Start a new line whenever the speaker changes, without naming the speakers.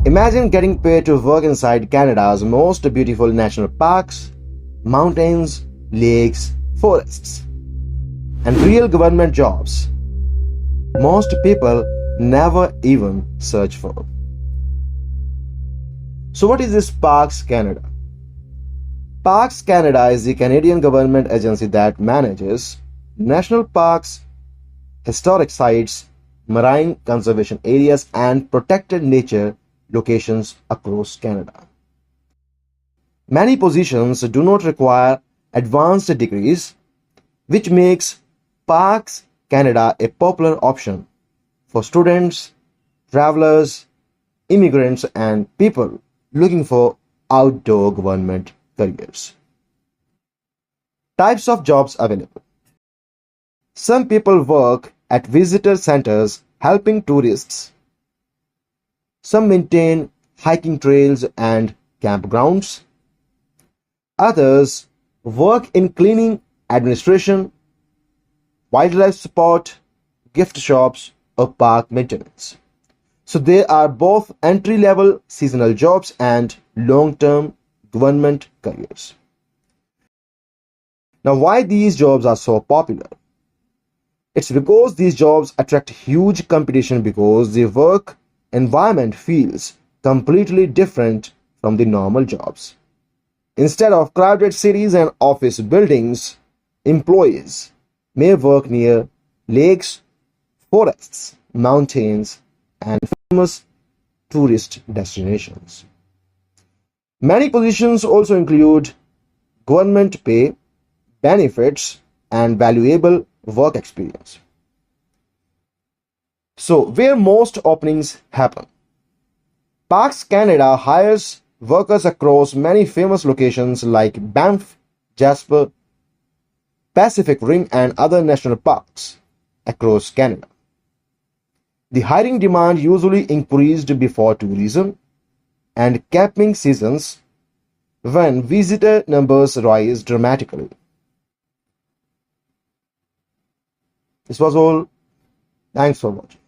Imagine getting paid to work inside Canada's most beautiful national parks, mountains, lakes, forests, and real government jobs most people never even search for. So, what is this Parks Canada? Parks Canada is the Canadian government agency that manages national parks, historic sites, marine conservation areas, and protected nature locations across Canada. Many positions do not require advanced degrees, which makes Parks Canada a popular option for students, travelers, immigrants, and people looking for outdoor government careers. Types of jobs available. Some people work at visitor centers helping tourists. Some maintain hiking trails and campgrounds. Others work in cleaning, administration, wildlife support, gift shops, or park maintenance. So there are both entry-level seasonal jobs and long-term government careers. Now, why these jobs are so popular? It's because these jobs attract huge competition because the work environment feels completely different from the normal jobs. Instead of crowded cities and office buildings, employees may work near lakes, forests, mountains, and famous tourist destinations. Many positions also include government pay, benefits, and valuable work experience. So, where most openings happen? Parks Canada hires workers across many famous locations like Banff, Jasper, Pacific Rim, and other national parks across Canada. The hiring demand usually increased before tourism and camping seasons when visitor numbers rise dramatically. This was all. Thanks for watching.